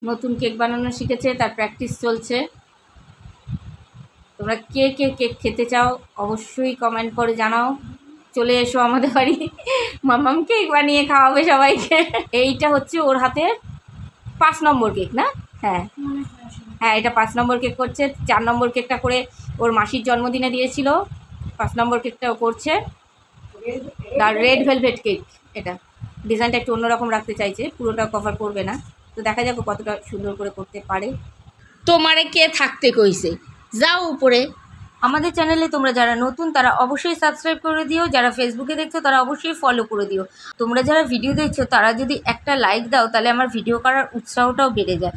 নতুন কেক বানানো শিখেছে, তার প্র্যাকটিস চলছে। তোমরা কে কে কেক খেতে চাও অবশ্যই কমেন্ট করে জানাও। চলে এসো আমাদের বাড়ি, মাম্মাম কেক বানিয়ে খাওয়াবে সবাইকে। এইটা হচ্ছে ওর হাতের 5 নম্বর কেক না? হ্যাঁ হ্যাঁ, এটা 5 নম্বর কেক করছে। 4 নম্বর কেকটা করে ওর মাসির জন্মদিনে দিয়েছিল, 5 নম্বর কেকটাও করছে। আর রেড ভেলভেট কেক, এটা ডিজাইনটা একটু অন্যরকম রাখতে চাইছে, পুরোটা কভার করবে না। তো দেখা যাক কতটা সুন্দর করে করতে পারে। তোমারে কে থাকতে কইছে, যাও উপরে। আমাদের চ্যানেলে তোমরা যারা নতুন তারা অবশ্যই সাবস্ক্রাইব করে দিও, যারা ফেসবুকে দেখছো তারা অবশ্যই ফলো করে দিও। তোমরা যারা ভিডিও দেখছো তারা যদি একটা লাইক দাও তাহলে আমার ভিডিও করার উৎসাহটাও বেড়ে যায়।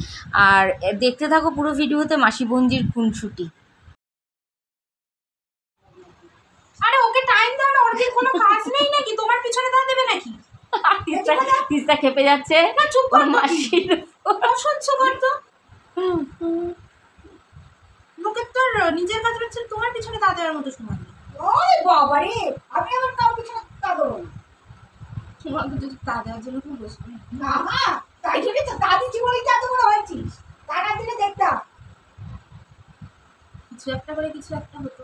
আর দেখতে থাকো পুরো ভিডিওতে মাসি বোনজির খুনসুটি। আরে ওকে টাইম দাও না, ওর কি কোনো কাজ নেই নাকি? তোমার পিছনে দাও দেবে নাকি? তিস্তা খেপে যাচ্ছে না, চুপ কর মাসির। অসহ্য কর তো। লোকের তোর নিজের কাজ হচ্ছে, তোমার পিছনে তা দেওয়ার মতো সময় নেই। ওরে বাবা রে, আমি আমার কাউ পিছনে তা দেবো না। তোমাকে যদি তা দেওয়ার জন্য তুমি বসবে না? মা তাই জন্য তো দাদি জীবনেই এত বড় হয়েছিস, টাকা দিলে দেখতাম কিছু একটা করে কিছু একটা হতো।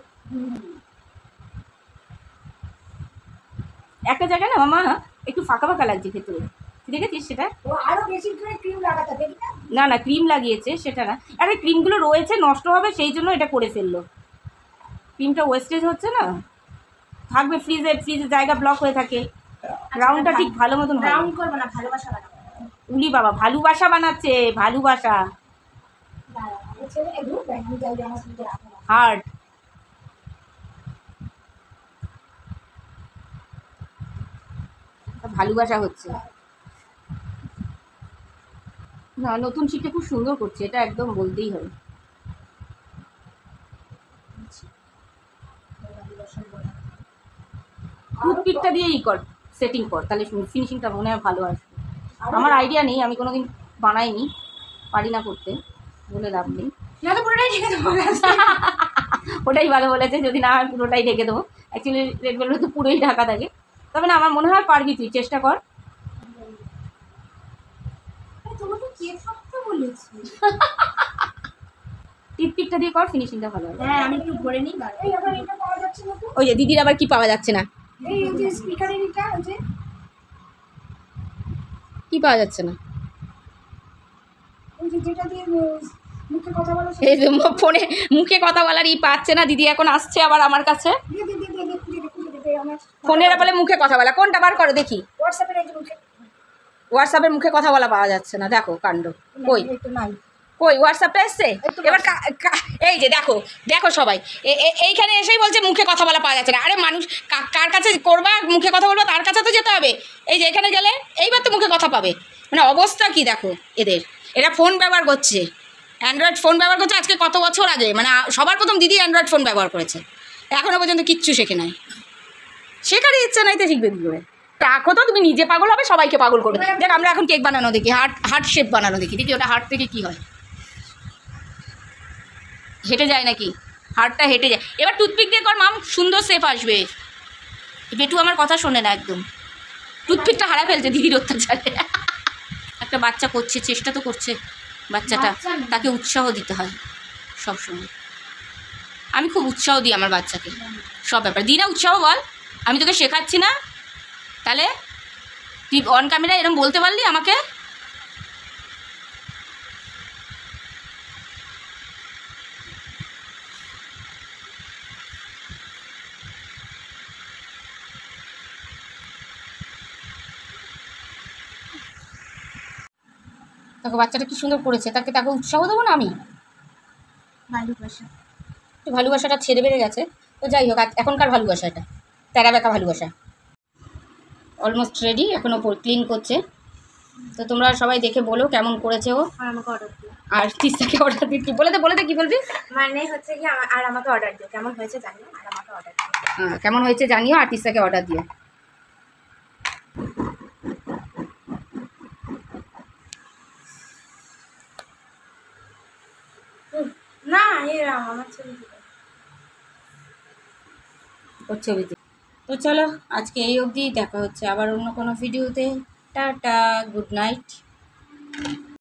একটা জায়গায় না মামা একটু ফাঁকা ফাঁকা লাগছে ভেতরে, দেখেছিস সেটা? ও আরো বেশি করে ক্রিম লাগাতে দেখি না। না না, ক্রিম লাগিয়েছে সেটা না, আরে ক্রিমগুলো রয়েছে নষ্ট হবে সেই জন্য এটা করে ফেললো। ক্রিমটা ওয়েস্টেজ হচ্ছে না, থাকবে ফ্রিজে, ফ্রিজের জায়গা ব্লক হয়ে থাকে। রাউন্ডটা ঠিক ভালো মতন হয়। রাউন্ড করবে না, ভালোবাসা বানাবো। উলি বাবা, ভালোবাসা বানাচ্ছে, ভালোবাসা হার্ট। ভালোবাসা হচ্ছে না, নতুন শিখে খুব সুন্দর করছে, এটা একদম বলতেই হবে। টুথপিকটা দিয়েই কর, সেটিং কর, তাহলে ফিনিশিংটা মনে হয় ভালো আসবে। আমার আইডিয়া নেই, আমি কোনোদিন বানাইনি, পারি না করতে, বলে লাভ নেই। পুরোটাই ঢেকে দেবো। ওটাই ভালো বলেছে, যদি না হয় পুরোটাই ঢেকে দেবো। অ্যাকচুয়ালি রেড ভেলভেট তো পুরোই ঢাকা থাকে, তবে না আমার মনে হয় পারবি তুই, চেষ্টা কর। টিপটিকটা দিয়ে কর, ফিনিশিংটা ভালো হবে। হ্যাঁ আমি একটু ভরে নিই। এই আবার এটা পাওয়া যাচ্ছে না তো। ওই যে দিদির আবার কি পাওয়া যাচ্ছে না? এই যে স্পিকারের এটা আছে, কি পাওয়া যাচ্ছে না? ওই যে যেটা দিয়ে মুখে কথা বলো, এই যে ফোনে মুখে কথা বলার পাচ্ছে না দিদি, এখন আসছে আবার আমার কাছে। ফোনের বলে মুখে কথা বলা, কোনটা বার করো দেখি। হোয়াটসঅ্যাপের এই যে মুখে, হোয়াটসঅ্যাপের মুখে কথা বলা পাওয়া যাচ্ছে না, দেখো কাণ্ড। কই নাই, কই হোয়াটসঅ্যাপটা এসছে এবার? এই যে দেখো দেখো সবাই এইখানে এসেই বলছে মুখে কথা বলা পাওয়া যাচ্ছে না। আরে মানুষ কার কাছে করবা মুখে কথা বলবা, তার কাছে তো যেতে হবে। এই যে এখানে গেলে এইবার তো মুখে কথা পাবে, মানে অবস্থা কি দেখো এদের। এরা ফোন ব্যবহার করছে, অ্যান্ড্রয়েড ফোন ব্যবহার করছে আজকে কত বছর আগে, মানে সবার প্রথম দিদি অ্যান্ড্রয়েড ফোন ব্যবহার করেছে, এখনও পর্যন্ত কিচ্ছু শেখে নাই। শেখারই ইচ্ছা নাই তো শিখবে কী করে? রাখো তো, তুমি নিজে পাগল হবে সবাইকে পাগল করবে। দেখ আমরা এখন কেক বানানো দেখি, হার্ট শেপ বানানো দেখি, দেখি ওটা হার্ট থেকে কী হয়। হেঁটে যায় নাকি? হাড়টা হেঁটে যায়। এবার টুথপিক দিয়ে কর মাম, সুন্দর শেপ আসবে। বেটু আমার কথা শোনে না একদম, টুথপিকটা হারা ফেলছে দিদির অত্যাচারে। একটা বাচ্চা করছে, চেষ্টা তো করছে বাচ্চাটা, তাকে উৎসাহ দিতে হয় সবসময়। আমি খুব উৎসাহ দিই আমার বাচ্চাকে সব ব্যাপারে। দিই না উৎসাহ? বল, আমি তোকে শেখাচ্ছি না, তাহলে তুই অন ক্যামেরা এরকম বলতে পারলি আমাকে? দেখো বাচ্চাটা কি সুন্দর করেছে, তাকে উৎসাহ দেবো না আমি? ভালোবাসা, একটু ভালোবাসাটা ছেড়ে বেড়ে গেছে, তো যাই হোক এখনকার ভালোবাসা, এটা তেরা বেঁকা ভালোবাসা। অলমোস্ট রেডি, এখন ওপর ক্লিন করছে। তো তোমরা সবাই দেখে বলো কেমন করেছে ও। আর আমাকে অর্ডার দিও। আর তিস্তাকে অর্ডার দিই, বলে দে কি বলবি? মানে হচ্ছে কি, আর আমাকে অর্ডার দিও, কেমন হয়েছে জানিও, আর আমাকে অর্ডার দিও। হ্যাঁ কেমন হয়েছে জানিও, আর তিস্তাকে অর্ডার দিও। না আমার ছবিতে। তো চলো আজকে এই অবধি, দেখা হচ্ছে আবার অন্য কোনো ভিডিওতে। Tata, good night.